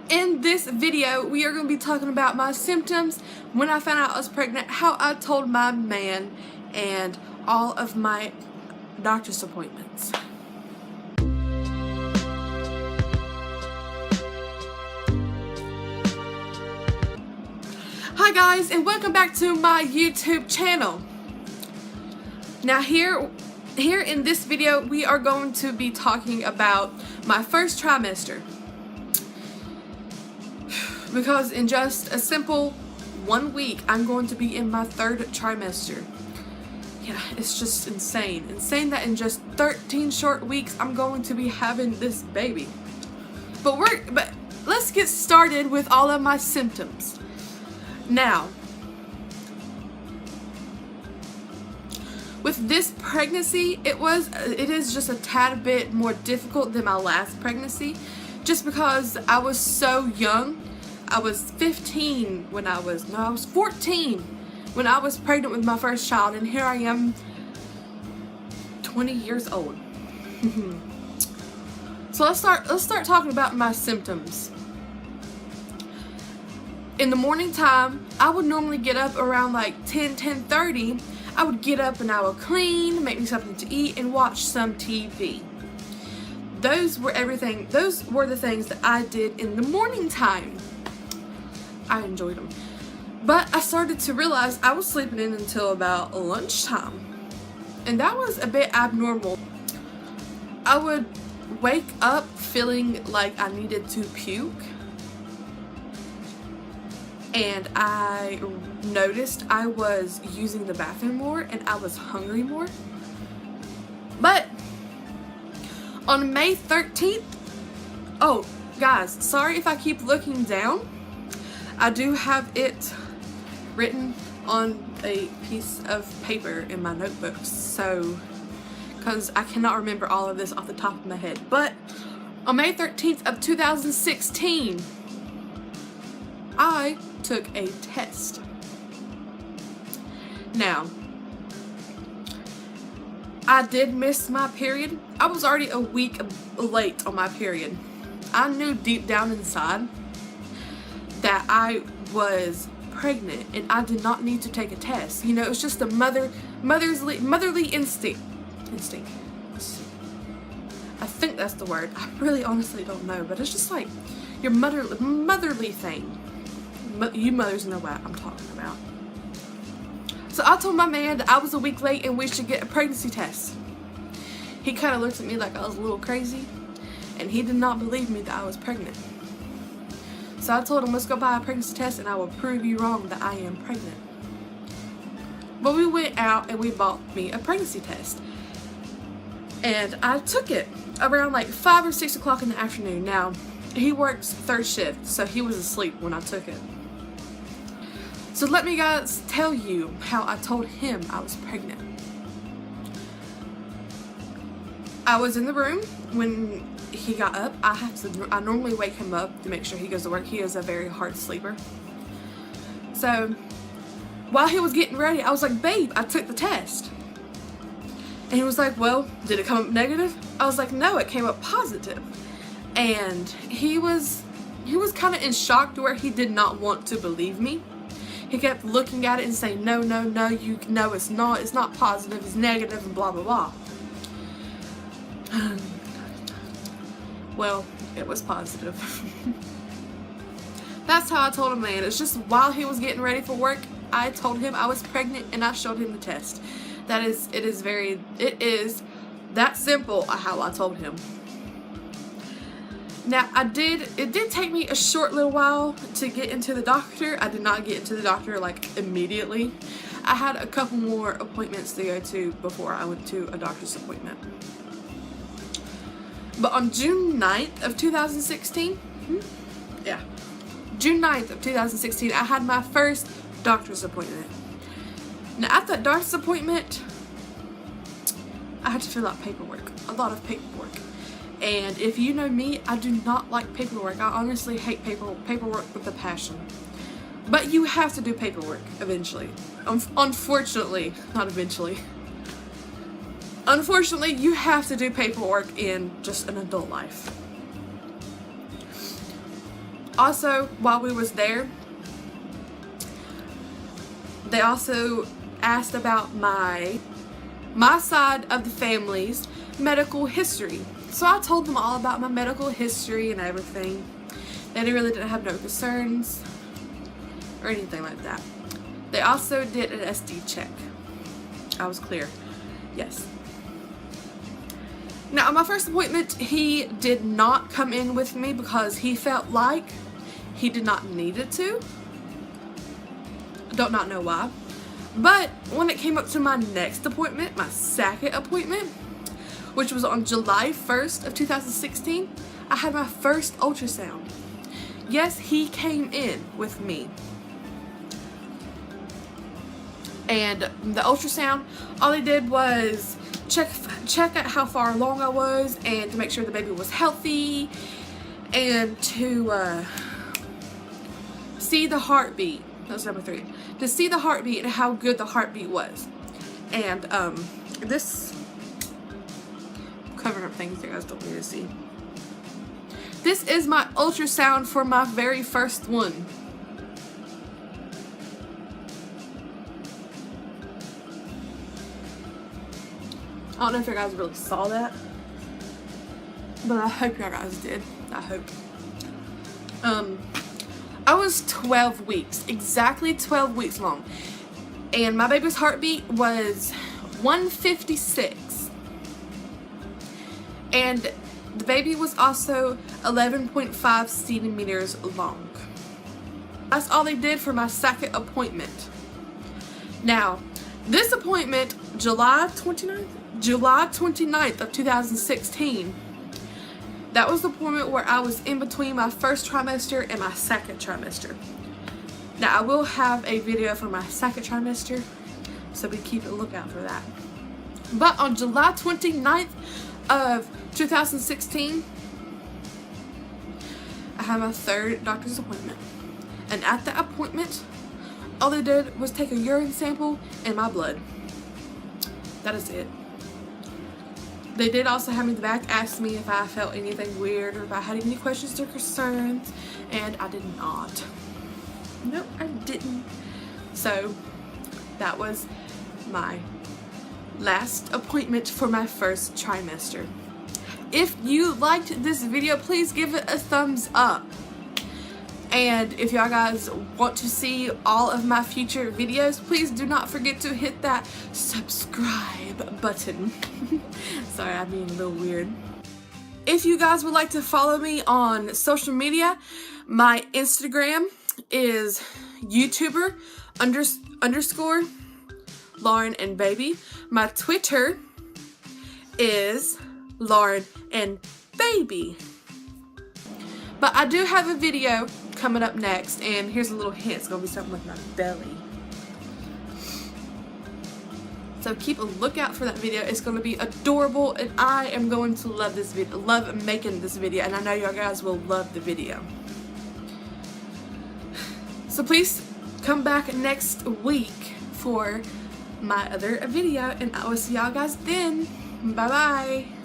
In this video, we are going to be talking about my symptoms when I found out I was pregnant, how I told my man, and all of my doctor's appointments. Hi guys, and welcome back to my YouTube channel. Now here in this video, we are going to be talking about my first trimester. Because in just a simple 1 week, I'm going to be in my third trimester. Yeah, it's just insane. Insane that in just 13 short weeks, I'm going to be having this baby. But let's get started with all of my symptoms. Now, with this pregnancy, it is just a tad bit more difficult than my last pregnancy, just because I was so young. I was 14 when I was pregnant with my first child, and here I am 20 years old. So let's start talking about my symptoms. In the morning time, I would normally get up around like 10:30. I would get up and I would clean, make me something to eat, and watch some TV. Those were the things that I did in the morning time. I enjoyed them. But I started to realize I was sleeping in until about lunchtime. And that was a bit abnormal. I would wake up feeling like I needed to puke. And I noticed I was using the bathroom more and I was hungry more. But on May 13th, oh guys, sorry if I keep looking down. I do have it written on a piece of paper in my notebooks, so, because I cannot remember all of this off the top of my head. But on May 13th of 2016, I took a test. Now, I did miss my period. I was already a week late on my period. I knew deep down inside that I was pregnant and I did not need to take a test. You know, it was just a motherly instinct. I think that's the word. I really honestly don't know, but it's just like your motherly thing. You mothers know what I'm talking about. So I told my man that I was a week late and we should get a pregnancy test. He kind of looked at me like I was a little crazy, and he did not believe me that I was pregnant. So I told him, let's go buy a pregnancy test and I will prove you wrong that I am pregnant. But we went out and we bought me a pregnancy test. And I took it around like 5 or 6 o'clock in the afternoon. Now, he works third shift, so he was asleep when I took it. So let me guys tell you how I told him I was pregnant. I was in the room when he got up. I normally wake him up to make sure he goes to work. He is a very hard sleeper. So while he was getting ready, I was like, babe, I took the test. And he was like, well, did it come up negative? I was like, no, it came up positive. And he was kind of in shock to where he did not want to believe me. He kept looking at it and saying, no, it's not positive, it's negative, and blah, blah, blah. Well, it was positive. That's how I told him, man. It's just while he was getting ready for work, I told him I was pregnant and I showed him the test. It is that simple how I told him. Now, it did take me a short little while to get into the doctor. I did not get into the doctor like immediately. I had a couple more appointments to go to before I went to a doctor's appointment. But on June 9th of 2016, June 9th of 2016, I had my first doctor's appointment. Now, at that doctor's appointment, I had to fill out paperwork, a lot of paperwork. And if you know me, I do not like paperwork. I honestly hate paperwork with a passion. But you have to do paperwork eventually. Unfortunately, not eventually. Unfortunately, you have to do paperwork in just an adult life. Also, while we was there, they also asked about my side of the family's medical history. So I told them all about my medical history and everything. They really didn't have no concerns or anything like that. They also did an SD check. I was clear. Yes. Now, on my first appointment, he did not come in with me because he felt like he did not need it to. Don't not know why. But when it came up to my next appointment, my second appointment, which was on July 1st of 2016, I had my first ultrasound. Yes, he came in with me. And the ultrasound, all they did was check out how far along I was and to make sure the baby was healthy and to see the heartbeat. That was number 3. To see the heartbeat and how good the heartbeat was. And this, I'm covering up things you guys don't need to see. This is my ultrasound for my very first one. I don't know if you guys really saw that, but I hope you guys did. I hope. I was 12 weeks, exactly 12 weeks long, and my baby's heartbeat was 156, and the baby was also 11.5 centimeters long. That's all they did for my second appointment. Now, this appointment, July 29th of 2016, that was the appointment where I was in between my first trimester and my second trimester. Now, I will have a video for my second trimester, so be keep a lookout for that. But on July 29th of 2016, I had my third doctor's appointment. And at that appointment, all they did was take a urine sample and my blood. That is it. They did also have me in the back ask me if I felt anything weird or if I had any questions or concerns, and I did not. No, I didn't. So that was my last appointment for my first trimester. If you liked this video, please give it a thumbs up. And if y'all guys want to see all of my future videos, please do not forget to hit that subscribe button. Sorry, I'm being a little weird. If you guys would like to follow me on social media, my Instagram is YouTuber underscore LaurenAndBaby. My Twitter is LaurenAndBaby. But I do have a video coming up next, and here's a little hint. It's gonna be something with my belly. So keep a lookout for that video. It's gonna be adorable, and I am going to love this video, love making this video, and I know y'all guys will love the video. So please come back next week for my other video, and I will see y'all guys then. Bye bye.